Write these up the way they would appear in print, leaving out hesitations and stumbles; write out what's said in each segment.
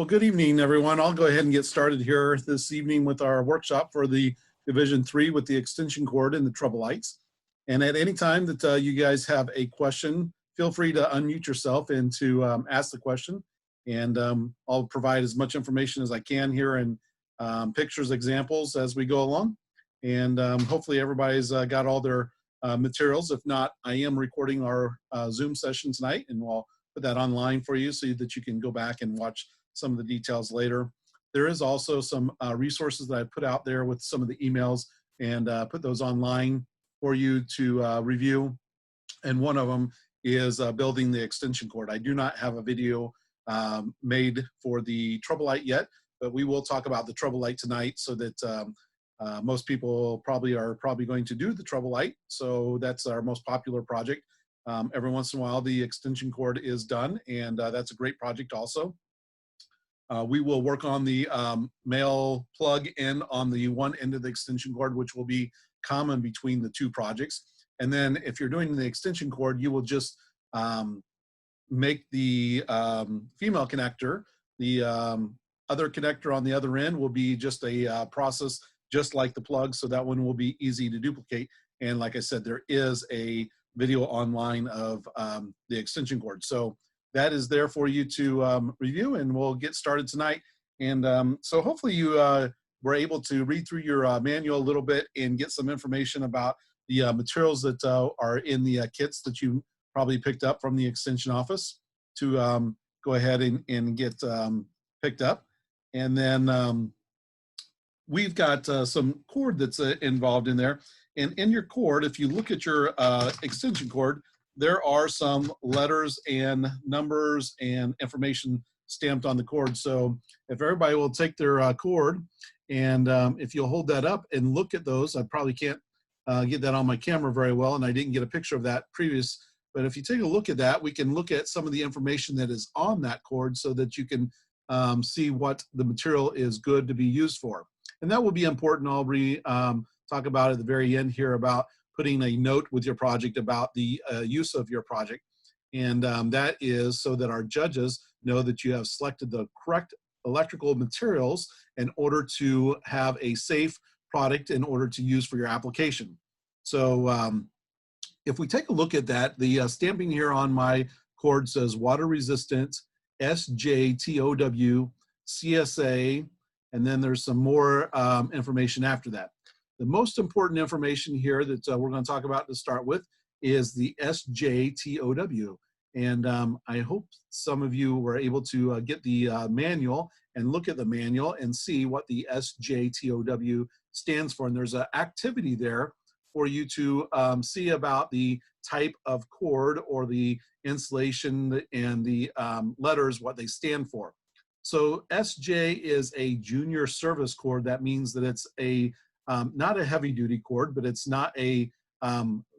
Well, good evening, everyone. I'll go ahead and get started here this evening with our workshop for the Division 3 with the extension cord and the trouble lights. And at any time that you guys have a question, feel free to unmute yourself and to ask the question. And I'll provide as much information as I can here and pictures, examples as we go along. And hopefully everybody's got all their materials. If not, I am recording our Zoom session tonight, and we'll put that online for you so that you can go back and watch some of the details later. There is also some resources that I put out there with some of the emails and put those online for you to review. And one of them is building the extension cord. I do not have a video made for the trouble light yet, but we will talk about the trouble light tonight so that most people are probably going to do the trouble light. So that's our most popular project. Every once in a while, the extension cord is done, and that's a great project also. We will work on the male plug in on the one end of the extension cord, which will be common between the two projects. And then if you're doing the extension cord, you will just make the female connector. The other connector on the other end will be just a process just like the plug, so that one will be easy to duplicate. And like I said, there is a video online of the extension cord. So that is there for you to review, and we'll get started tonight. And so hopefully you were able to read through your manual a little bit and get some information about the materials that are in the kits that you probably picked up from the extension office to go ahead and get picked up. And then we've got some cord that's involved in there. And in your cord, if you look at your extension cord, there are some letters and numbers and information stamped on the cord. So if everybody will take their cord, and if you'll hold that up and look at those, I probably can't get that on my camera very well, and I didn't get a picture of that previous, but if you take a look at that, we can look at some of the information that is on that cord so that you can see what the material is good to be used for. And that will be important. I'll talk about at the very end here about putting a note with your project about the use of your project. And that is so that our judges know that you have selected the correct electrical materials in order to have a safe product in order to use for your application. So if we take a look at that, the stamping here on my cord says water resistant, SJTOW, CSA, and then there's some more information after that. The most important information here that we're going to talk about to start with is the SJTOW. And I hope some of you were able to get the manual and look at the manual and see what the SJTOW stands for. And there's an activity there for you to see about the type of cord or the insulation and the letters, what they stand for. So SJ is a junior service cord. That means that it's a not a heavy duty cord, but it's not a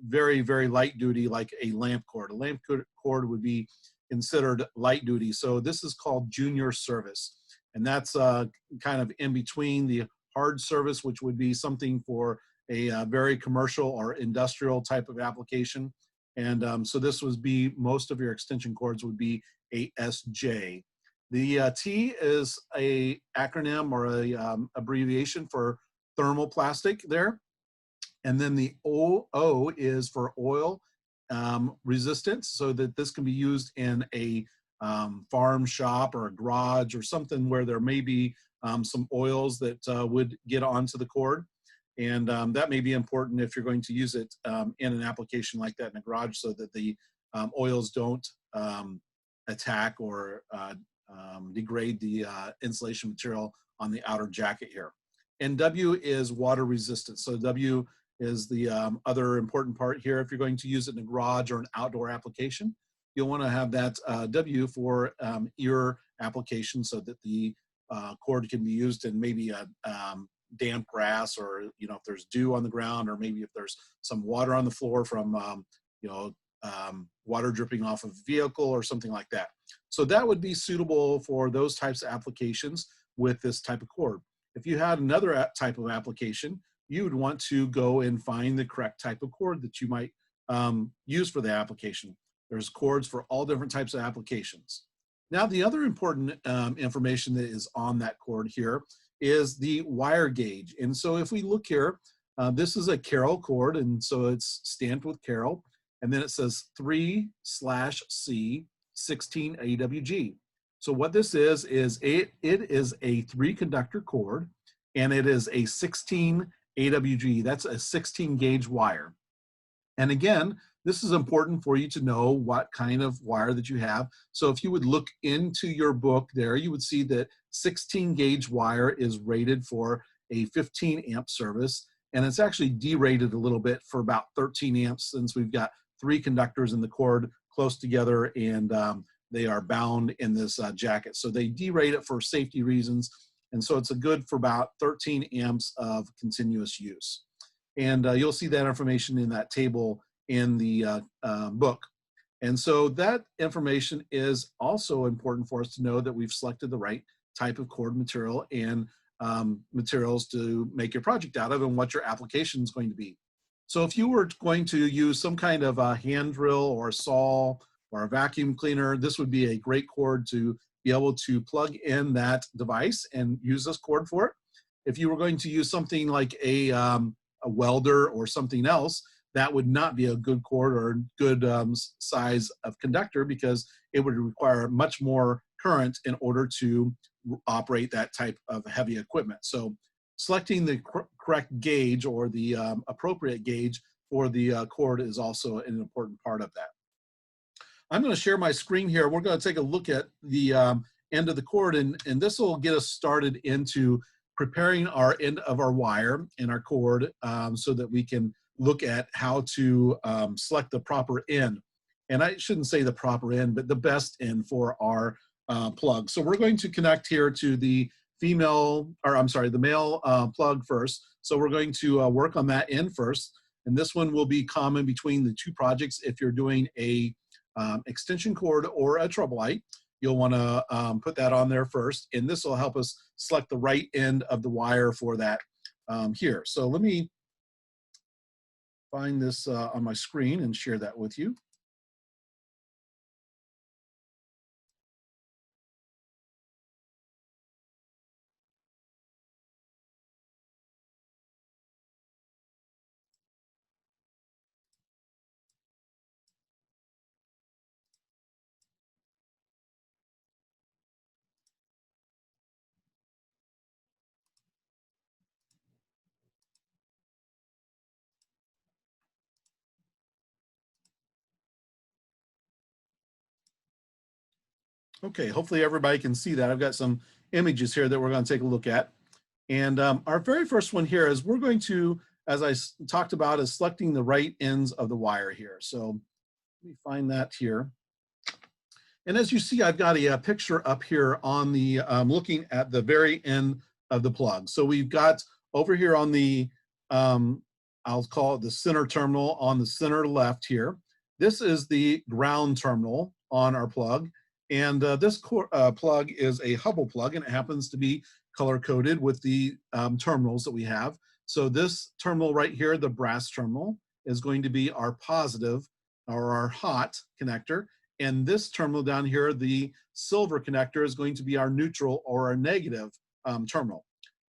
very, very light duty like a lamp cord. A lamp cord would be considered light duty. So this is called junior service. And that's kind of in between the hard service, which would be something for a very commercial or industrial type of application. And so this would be, most of your extension cords would be a SJ. The T is a acronym or a abbreviation for thermoplastic there. And then the O is for oil resistance, so that this can be used in a farm shop or a garage or something where there may be some oils that would get onto the cord. And that may be important if you're going to use it in an application like that in a garage, so that the oils don't attack or degrade the insulation material on the outer jacket here. And W is water resistant. So W is the other important part here. If you're going to use it in a garage or an outdoor application, you'll want to have that W for your application, so that the cord can be used in maybe a damp grass, or if there's dew on the ground, or maybe if there's some water on the floor from water dripping off of a vehicle or something like that. So that would be suitable for those types of applications with this type of cord. If you had another type of application, you would want to go and find the correct type of cord that you might use for the application. There's cords for all different types of applications. Now, the other important information that is on that cord here is the wire gauge. And so if we look here, this is a Carol cord, and so it's stamped with Carol, and then it says 3/C 16 AWG. So what this is it is a 3-conductor cord, and it is a 16 AWG. That's a 16 gauge wire. And again, this is important for you to know what kind of wire that you have. So if you would look into your book there, you would see that 16 gauge wire is rated for a 15 amp service. And it's actually derated a little bit for about 13 amps, since we've got 3 conductors in the cord close together, and they are bound in this jacket. So they derate it for safety reasons. And so it's a good for about 13 amps of continuous use. And you'll see that information in that table in the book. And so that information is also important for us to know, that we've selected the right type of cord material and materials to make your project out of, and what your application is going to be. So if you were going to use some kind of a hand drill or a saw or a vacuum cleaner, this would be a great cord to be able to plug in that device and use this cord for it. If you were going to use something like a welder or something else, that would not be a good cord or good size of conductor, because it would require much more current in order to operate that type of heavy equipment. So selecting the correct gauge, or the appropriate gauge for the cord, is also an important part of that. I'm going to share my screen here. We're going to take a look at the end of the cord, and this will get us started into preparing our end of our wire and our cord, so that we can look at how to select the proper end. And I shouldn't say the proper end, but the best end for our plug. So we're going to connect here to the the male plug first. So we're going to work on that end first. And this one will be common between the 2 projects. If you're doing a extension cord or a treble light, you'll want to put that on there first. And this will help us select the right end of the wire for that here. So let me find this on my screen and share that with you. Okay, hopefully everybody can see that. I've got some images here that we're going to take a look at. And our very first one here is we're going to, as I talked about, is selecting the right ends of the wire here. So let me find that here. And as you see, I've got a picture up here on the, looking at the very end of the plug. So we've got over here on the, I'll call it the center terminal on the center left here. This is the ground terminal on our plug. And this plug is a Hubble plug, and it happens to be color coded with the terminals that we have. So this terminal right here, the brass terminal, is going to be our positive, or our hot connector. And this terminal down here, the silver connector, is going to be our neutral, or our negative terminal.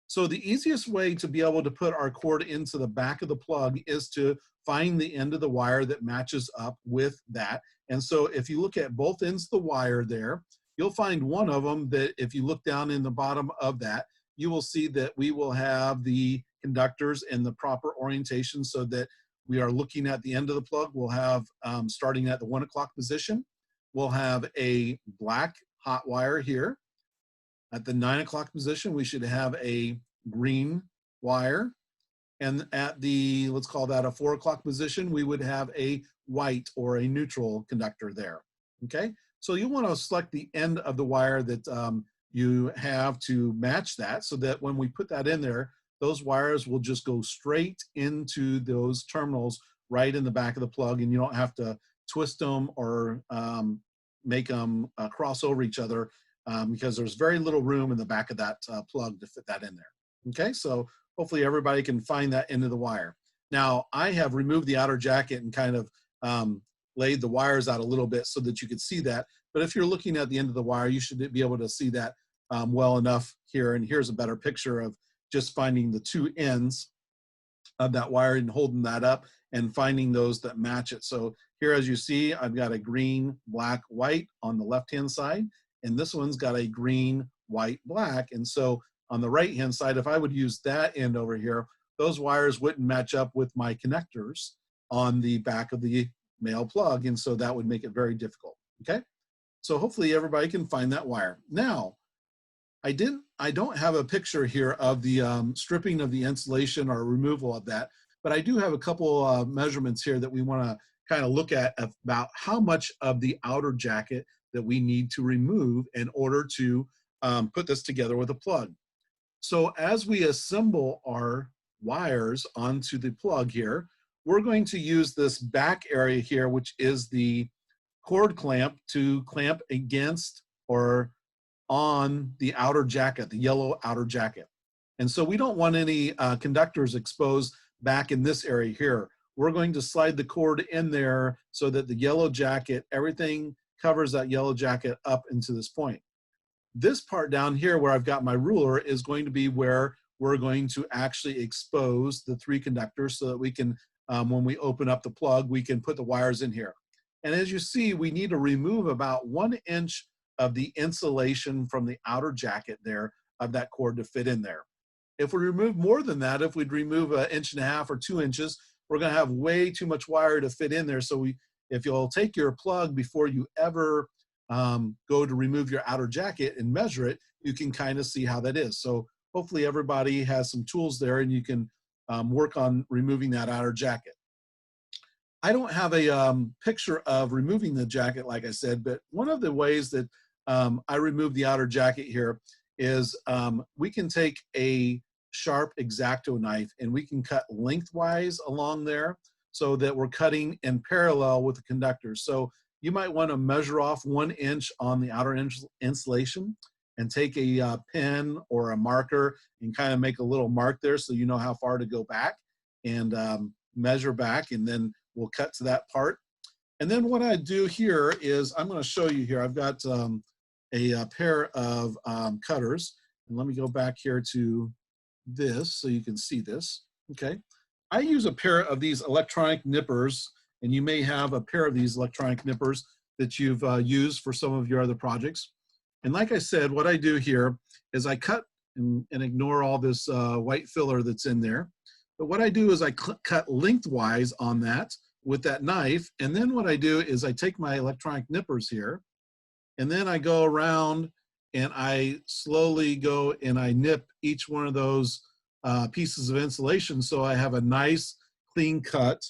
So the easiest way to be able to put our cord into the back of the plug is to find the end of the wire that matches up with that. And so if you look at both ends of the wire there, you'll find one of them that if you look down in the bottom of that, you will see that we will have the conductors in the proper orientation, so that we are looking at the end of the plug. We'll have, starting at the 1 o'clock position, we'll have a black hot wire here. At the 9 o'clock position, we should have a green wire. And at the, let's call that a 4 o'clock position, we would have a white, or a neutral conductor there, okay? So you want to select the end of the wire that you have to match that, so that when we put that in there, those wires will just go straight into those terminals right in the back of the plug, and you don't have to twist them or make them cross over each other, because there's very little room in the back of that plug to fit that in there, okay? So hopefully everybody can find that end of the wire. Now, I have removed the outer jacket and kind of laid the wires out a little bit so that you could see that. But if you're looking at the end of the wire, you should be able to see that well enough here. And here's a better picture of just finding the two ends of that wire and holding that up and finding those that match it. So here, as you see, I've got a green, black, white on the left-hand side, and this one's got a green, white, black. And so on the right-hand side, if I would use that end over here, those wires wouldn't match up with my connectors on the back of the male plug. And so that would make it very difficult, okay? So hopefully everybody can find that wire. Now, I don't have a picture here of the stripping of the insulation or removal of that, but I do have a couple measurements here that we want to kind of look at about how much of the outer jacket that we need to remove in order to put this together with a plug. So as we assemble our wires onto the plug here, we're going to use this back area here, which is the cord clamp, to clamp against or on the outer jacket, the yellow outer jacket. And so we don't want any conductors exposed back in this area here. We're going to slide the cord in there so that the yellow jacket, everything covers that yellow jacket up into this point. This part down here where I've got my ruler is going to be where we're going to actually expose the three conductors so that we can, when we open up the plug, we can put the wires in here. And as you see, we need to remove about 1 inch of the insulation from the outer jacket there of that cord to fit in there. If we remove more than that, if we'd remove 1.5 inches or 2 inches, we're gonna have way too much wire to fit in there. So if you'll take your plug before you ever go to remove your outer jacket and measure it, you can kind of see how that is. So hopefully everybody has some tools there and you can work on removing that outer jacket. I don't have a picture of removing the jacket, like I said, but one of the ways that I remove the outer jacket here is we can take a sharp X-Acto knife and we can cut lengthwise along there so that we're cutting in parallel with the conductor. So you might want to measure off 1 inch on the outer insulation and take a pen or a marker and kind of make a little mark there so you know how far to go back and measure back, and then we'll cut to that part. And then what I do here is I'm going to show you here. I've got a pair of cutters, and let me go back here to this so you can see this. Okay, I use a pair of these electronic nippers, and you may have a pair of these electronic nippers that you've used for some of your other projects. And like I said, what I do here is I cut and ignore all this white filler that's in there. But what I do is I cut lengthwise on that with that knife. And then what I do is I take my electronic nippers here, and then I go around and I slowly go and I nip each one of those pieces of insulation so I have a nice clean cut.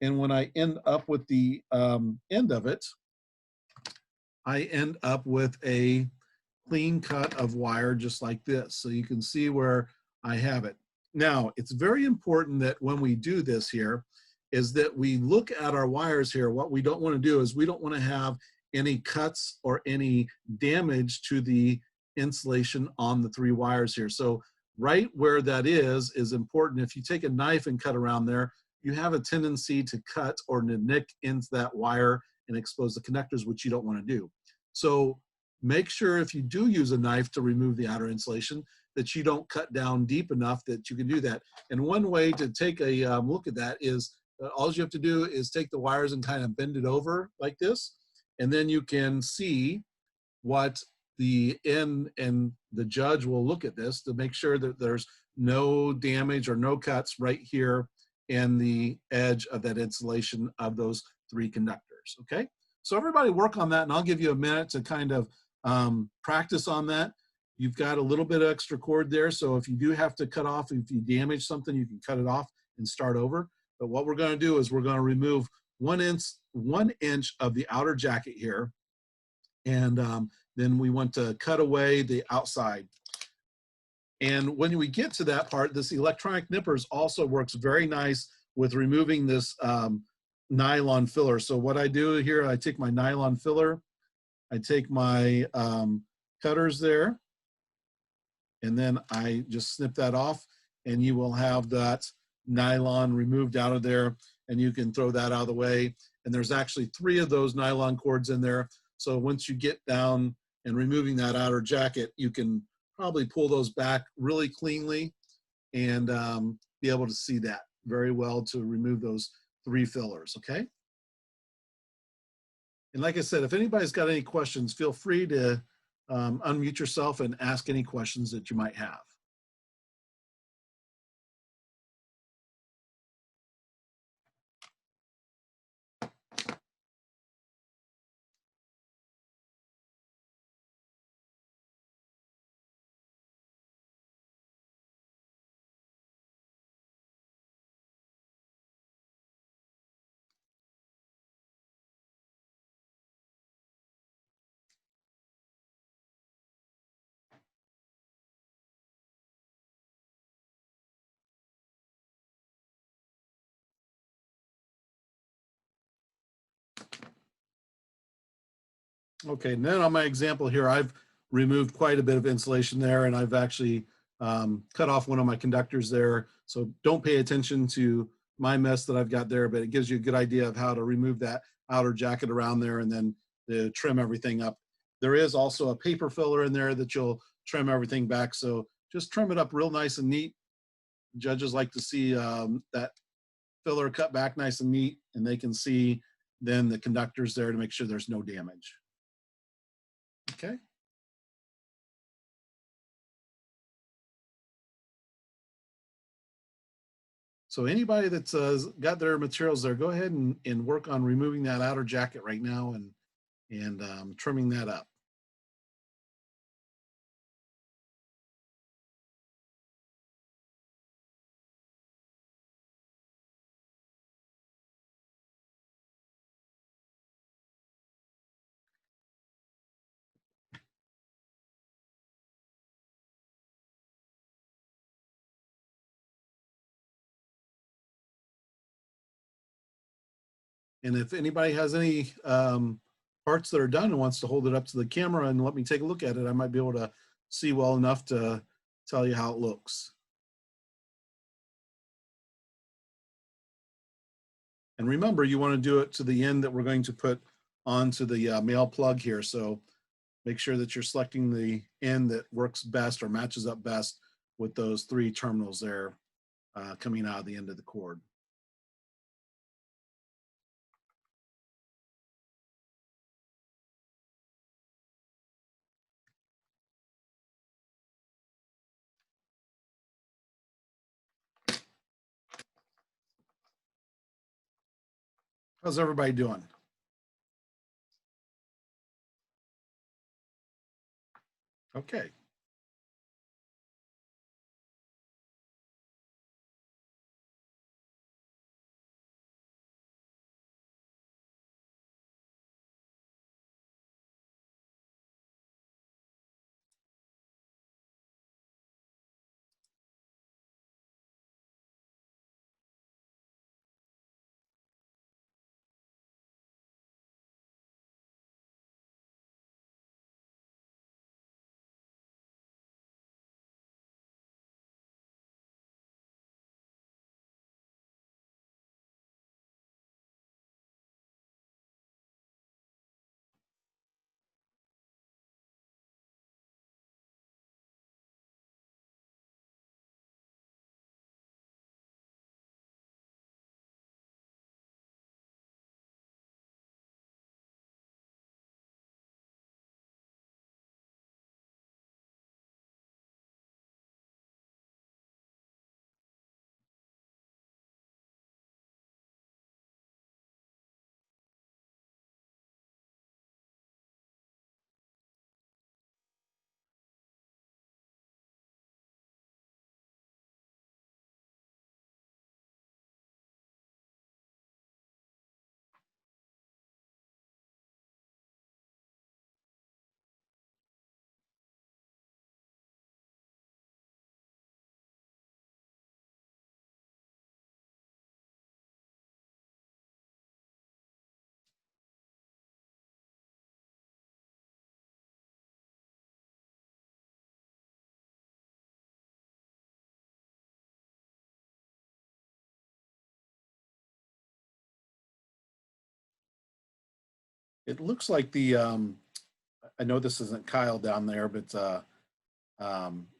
And when I end up with the end of it, I end up with a clean cut of wire just like this. So you can see where I have it. Now, it's very important that when we do this here is that we look at our wires here. What we don't want to do is we don't want to have any cuts or any damage to the insulation on the three wires here. So right where that is important. If you take a knife and cut around there, you have a tendency to cut or to nick into that wire and expose the connectors, which you don't want to do. So make sure if you do use a knife to remove the outer insulation that you don't cut down deep enough that you can do that. And one way to take a look at that is all you have to do is take the wires and kind of bend it over like this, and then you can see what the end, and the judge will look at this to make sure that there's no damage or no cuts right here in the edge of that insulation of those three conductors, okay? So everybody work on that, and I'll give you a minute to kind of practice on that. You've got a little bit of extra cord there, so if you do have to cut off, if you damage something, you can cut it off and start over. But what we're going to do is we're going to remove 1 inch of the outer jacket here, and then we want to cut away the outside. And when we get to that part, this electronic nippers also works very nice with removing this nylon filler. So what I do here, I take my nylon filler, I take my cutters there, and then I just snip that off, and you will have that nylon removed out of there, and you can throw that out of the way. And and there's actually 3 of those nylon cords in there. So once you get down and removing that outer jacket, you can probably pull those back really cleanly and be able to see that very well to remove those 3 fillers, okay? And like I said, if anybody's got any questions, feel free to unmute yourself and ask any questions that you might have. Okay, and then on my example here, I've removed quite a bit of insulation there, and I've actually cut off one of my conductors there. So don't pay attention to my mess that I've got there, but it gives you a good idea of how to remove that outer jacket around there and then to trim everything up. There is also a paper filler in there that you'll trim everything back. So just trim it up real nice and neat. Judges like to see that filler cut back nice and neat, and they can see then the conductors there to make sure there's no damage. Okay. So anybody that's got their materials there, go ahead and work on removing that outer jacket right now and trimming that up. And if anybody has any parts that are done and wants to hold it up to the camera and let me take a look at it, I might be able to see well enough to tell you how it looks. And remember, you want to do it to the end that we're going to put onto the male plug here. So make sure that you're selecting the end that works best or matches up best with those 3 terminals there coming out of the end of the cord. How's everybody doing? Okay. it looks like the, I know this isn't Kyle down there, but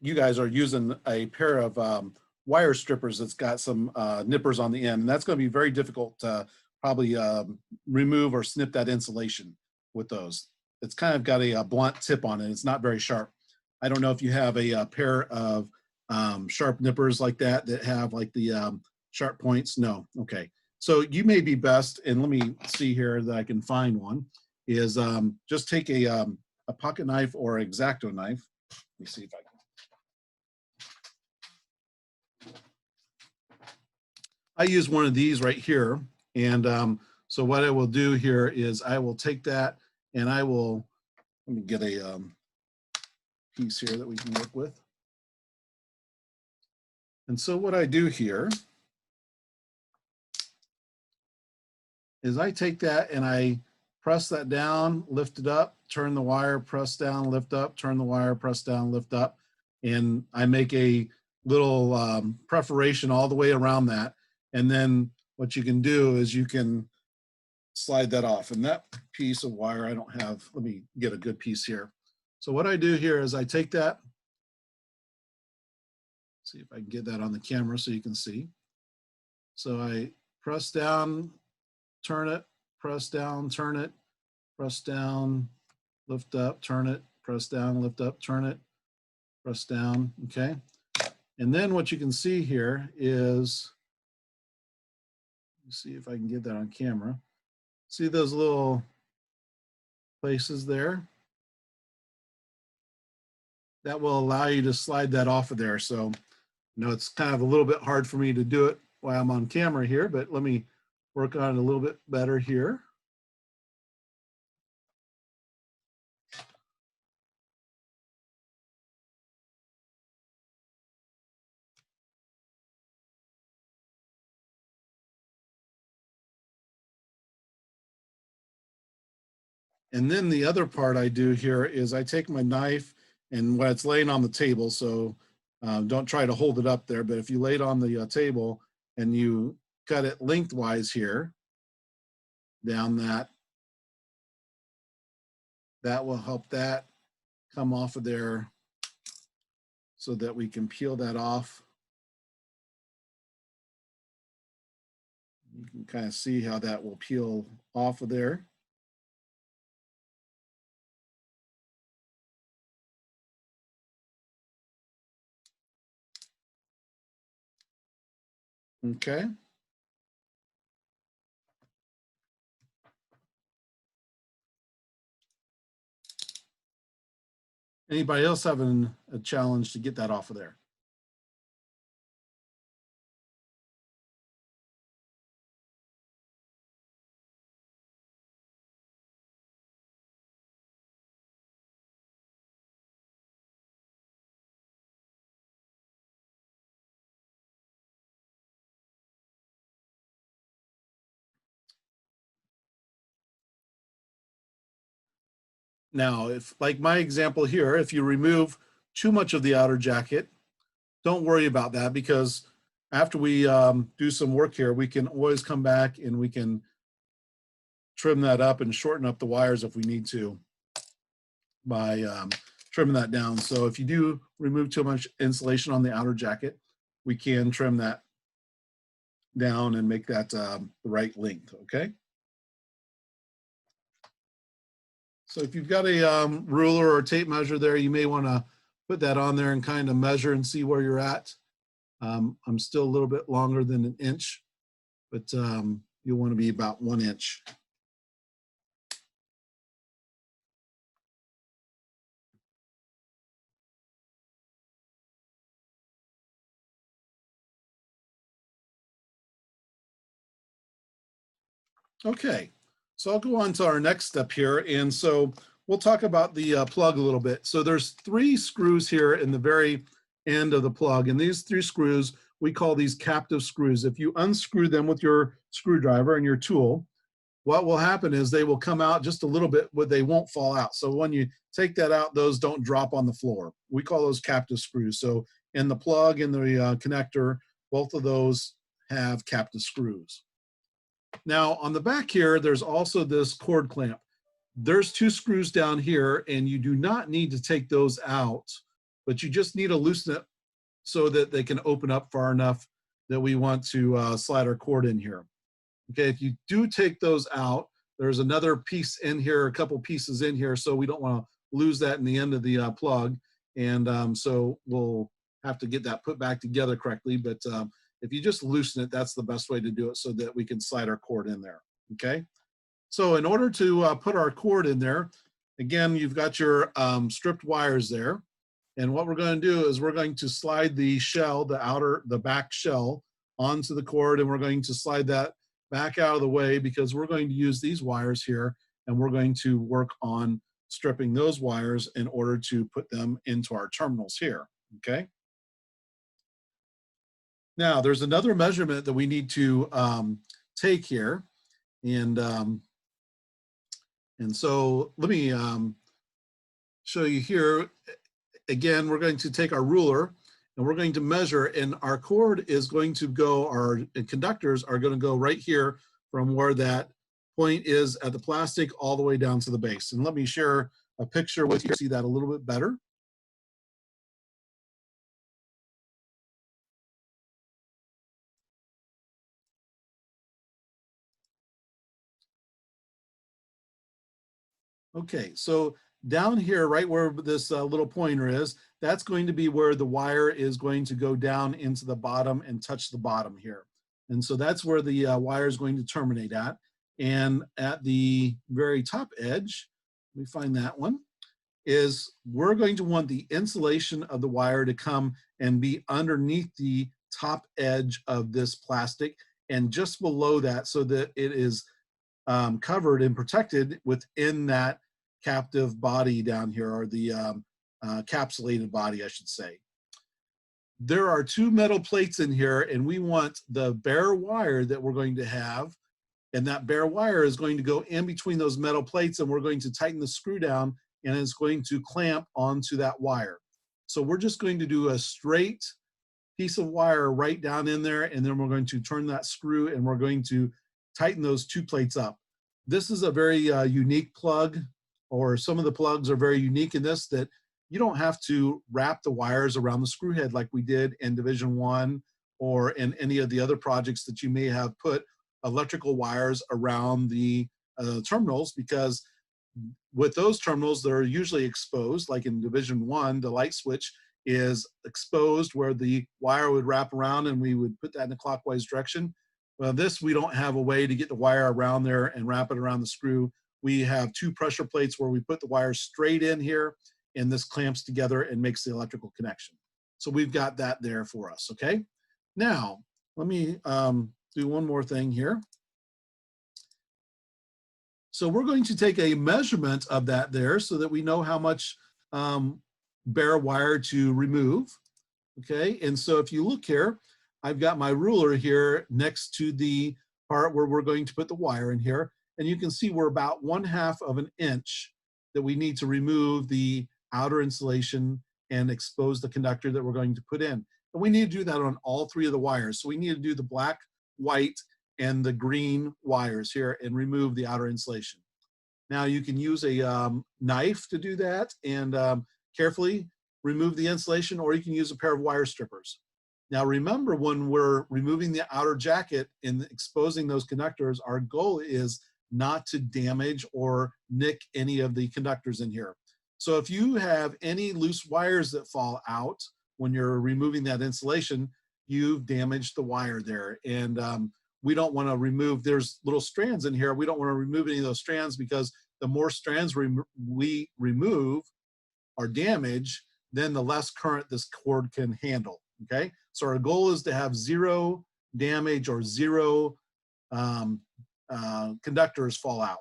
you guys are using a pair of wire strippers that's got some nippers on the end, and that's going to be very difficult to probably remove or snip that insulation with those. It's kind of got a blunt tip on it. It's not very sharp. I don't know if you have a pair of sharp nippers like that that have like the sharp points. No. Okay. So you may be best, and let me see here that I can find one, is just take a pocket knife or X-Acto knife. Let me see if I can. I use one of these right here. And so what I will do here is I will take that and I will, let me get a piece here that we can work with. And so what I do here is I take that and I press that down, lift it up, turn the wire, press down, lift up, turn the wire, press down, lift up. And I make a little perforation all the way around that. And then what you can do is you can slide that off. And that piece of wire I don't have, let me get a good piece here. So what I do here is I take that, see if I can get that on the camera so you can see. So I press down, turn it, press down, turn it, press down, lift up, turn it, press down, lift up, turn it, press down, okay? And then what you can see here is, see if I can get that on camera. See those little places there? That will allow you to slide that off of there. So, you know, it's kind of a little bit hard for me to do it while I'm on camera here, but let me work on it a little bit better here. And then the other part I do here is I take my knife and when it's laying on the table, so don't try to hold it up there, but if you lay it on the table and you cut it lengthwise here, down that will help that come off of there so that we can peel that off. You can kind of see how that will peel off of there. Okay. Anybody else having a challenge to get that off of there? Now, if like my example here, if you remove too much of the outer jacket, don't worry about that because after we do some work here, we can always come back and we can trim that up and shorten up the wires if we need to by trimming that down. So if you do remove too much insulation on the outer jacket, we can trim that down and make that the right length, okay? So if you've got a ruler or tape measure there, you may want to put that on there and kind of measure and see where you're at. I'm still a little bit longer than an inch, but you'll want to be about 1 inch. Okay, so I'll go on to our next step here. And so we'll talk about the plug a little bit. So there's 3 screws here in the very end of the plug. And these 3 screws, we call these captive screws. If you unscrew them with your screwdriver and your tool, what will happen is they will come out just a little bit, but they won't fall out. So when you take that out, those don't drop on the floor. We call those captive screws. So in the plug and the connector, both of those have captive screws. Now on the back here, there's also this cord clamp. there's 2 screws down here, and you do not need to take those out, but you just need to loosen it so that they can open up far enough that we want to slide our cord in here. Okay, if you do take those out, there's another piece in here, a couple pieces in here, so we don't want to lose that in the end of the plug. And so we'll have to get that put back together correctly. But if you just loosen it, that's the best way to do it so that we can slide our cord in there. Okay, so in order to put our cord in there, again, you've got your stripped wires there. And what we're going to do is we're going to slide the shell, the back shell, onto the cord, and we're going to slide that back out of the way because we're going to use these wires here, and we're going to work on stripping those wires in order to put them into our terminals here, okay? Now, there's another measurement that we need to take here, and so let me show you here. Again, we're going to take our ruler and we're going to measure, and our cord is going to go, our conductors are going to go right here from where that point is at the plastic all the way down to the base. And let me share a picture with you to see that a little bit better. Okay, so down here, right where this little pointer is, that's going to be where the wire is going to go down into the bottom and touch the bottom here. And so that's where the wire is going to terminate at. And at the very top edge, let me find that one, is we're going to want the insulation of the wire to come and be underneath the top edge of this plastic and just below that so that it is covered and protected within that captive body down here, or the capsulated body, I should say. There are 2 metal plates in here, and we want the bare wire that we're going to have, and that bare wire is going to go in between those metal plates, and we're going to tighten the screw down, and it's going to clamp onto that wire. So we're just going to do a straight piece of wire right down in there, and then we're going to turn that screw, and we're going to tighten those 2 plates up. This is a very unique plug, or some of the plugs are very unique in this, that you don't have to wrap the wires around the screw head like we did in Division 1 or in any of the other projects that you may have put electrical wires around the terminals, because with those terminals, they're usually exposed. Like in Division 1, the light switch is exposed where the wire would wrap around and we would put that in a clockwise direction. Well, this, we don't have a way to get the wire around there and wrap it around the screw. We have 2 pressure plates where we put the wire straight in here, and this clamps together and makes the electrical connection. So we've got that there for us, okay? Now, let me do one more thing here. So we're going to take a measurement of that there so that we know how much bare wire to remove, okay? And so if you look here, I've got my ruler here next to the part where we're going to put the wire in here, and you can see we're about 1/2 of an inch that we need to remove the outer insulation and expose the conductor that we're going to put in. And we need to do that on all 3 of the wires. So we need to do the black, white, and the green wires here and remove the outer insulation. Now you can use a knife to do that and carefully remove the insulation, or you can use a pair of wire strippers. Now remember, when we're removing the outer jacket and exposing those conductors, our goal is not to damage or nick any of the conductors in here. So if you have any loose wires that fall out when you're removing that insulation, you've damaged the wire there. And we don't want to remove, there's little strands in here, we don't want to remove any of those strands, because the more strands we remove or damage, then the less current this cord can handle, okay? So our goal is to have 0 damage or 0 conductors fall out.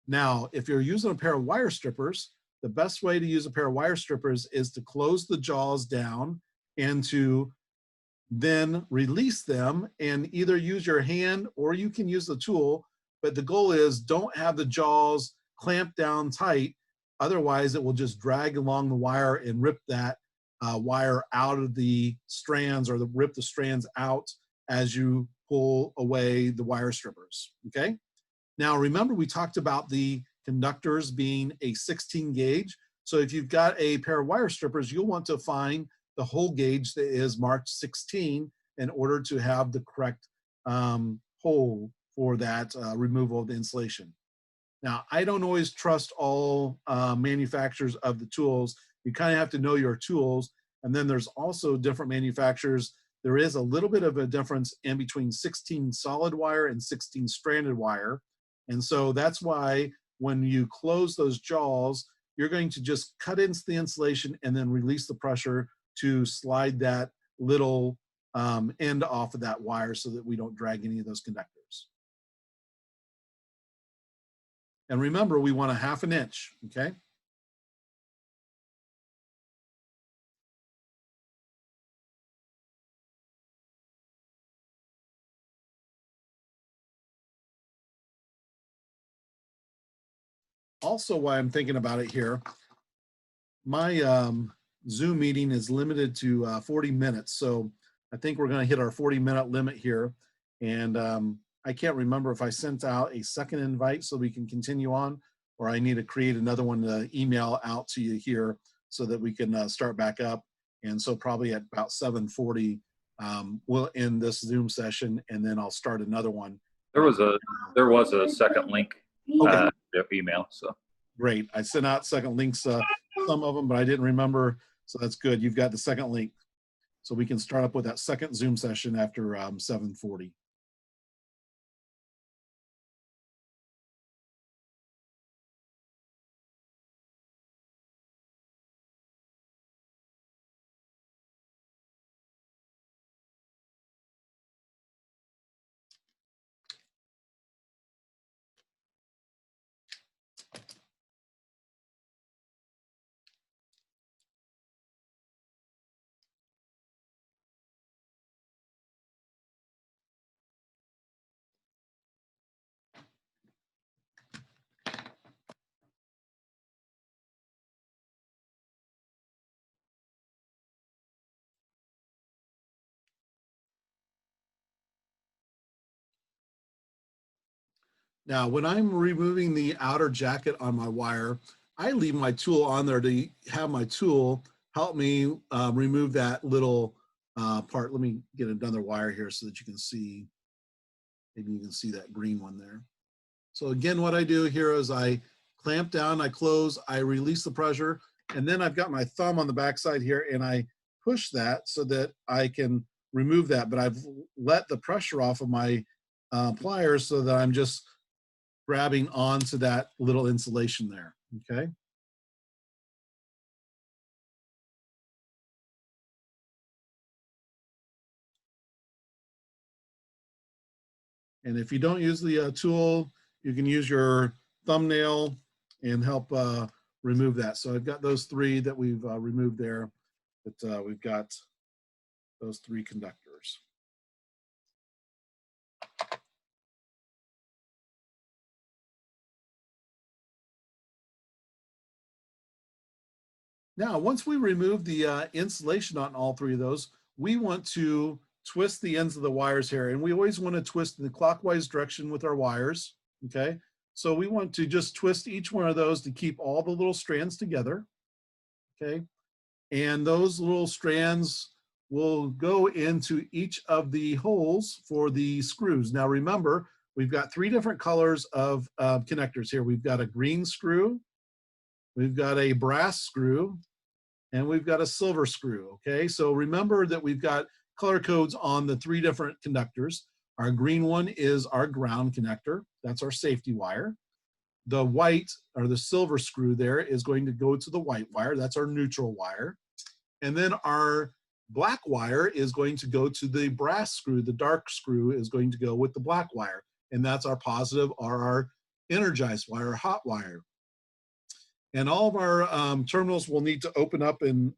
Now, if you're using a pair of wire strippers, the best way to use a pair of wire strippers is to close the jaws down and to then release them, and either use your hand or you can use the tool. But the goal is, don't have the jaws clamped down tight. Otherwise, it will just drag along the wire and rip that wire out of the strands, or rip the strands out as you pull away the wire strippers, okay? Now, remember, we talked about the conductors being a 16 gauge. So if you've got a pair of wire strippers, you'll want to find the hole gauge that is marked 16 in order to have the correct hole for that removal of the insulation. Now, I don't always trust all manufacturers of the tools. You kind of have to know your tools. And then there's also different manufacturers. There is a little bit of a difference in between 16 solid wire and 16 stranded wire. And so that's why when you close those jaws, you're going to just cut into the insulation and then release the pressure to slide that little end off of that wire so that we don't drag any of those conductors. And remember, we want a 1/2 inch, okay? Also, why I'm thinking about it here, my Zoom meeting is limited to 40 minutes. So I think we're gonna hit our 40-minute limit here. And I can't remember if I sent out a second invite so we can continue on, or I need to create another one to email out to you here so that we can start back up. And so probably at about 7:40, we'll end this Zoom session and then I'll start another one. There was a second link Okay. email. So Great. I sent out second links, some of them, but I didn't remember. So that's good. You've got the second link. So we can start up with that second Zoom session after 7:40. Now, when I'm removing the outer jacket on my wire, I leave my tool on there to have my tool help me remove that little part. Let me get another wire here so that you can see, maybe you can see that green one there. So again, what I do here is I clamp down, I close, I release the pressure, and then I've got my thumb on the backside here and I push that so that I can remove that, but I've let the pressure off of my pliers so that I'm just grabbing onto that little insulation there, okay? And if you don't use the tool, you can use your thumbnail and help remove that. So I've got those three that we've removed there, but we've got those three conductors. Now, once we remove the insulation on all three of those, we want to twist the ends of the wires here. And we always want to twist in the clockwise direction with our wires, okay? So we want to just twist each one of those to keep all the little strands together, okay? And those little strands will go into each of the holes for the screws. Now remember, we've got three different colors of connectors here. We've got a green screw, we've got a brass screw, and we've got a silver screw, okay? So remember that we've got color codes on the three different conductors. Our green one is our ground connector. That's our safety wire. The white or the silver screw there is going to go to the white wire. That's our neutral wire. And then our black wire is going to go to the brass screw. The dark screw is going to go with the black wire. And that's our positive or our energized wire, hot wire. And all of our terminals will need to open up and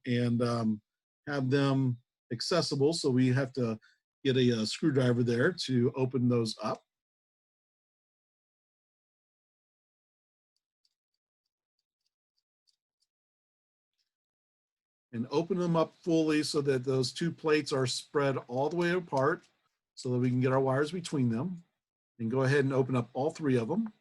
have them accessible. So we have to get a screwdriver there to open those up. And open them up fully so that those two plates are spread all the way apart so that we can get our wires between them. And go ahead and open up all three of them.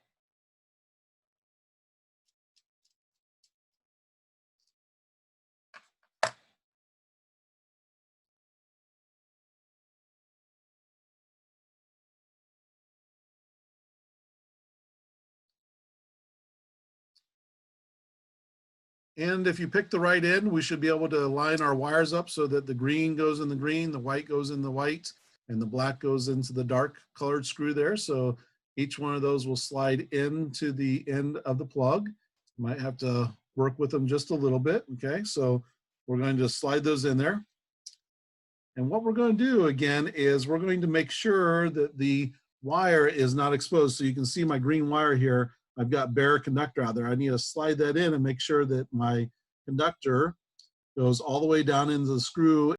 And if you pick the right end, we should be able to line our wires up so that the green goes in the green, the white goes in the white, and the black goes into the dark colored screw there. So each one of those will slide into the end of the plug. Might have to work with them just a little bit. Okay, so we're going to slide those in there. And what we're going to do again is we're going to make sure that the wire is not exposed. So you can see my green wire here. I've got bare conductor out there. I need to slide that in and make sure that my conductor goes all the way down into the screw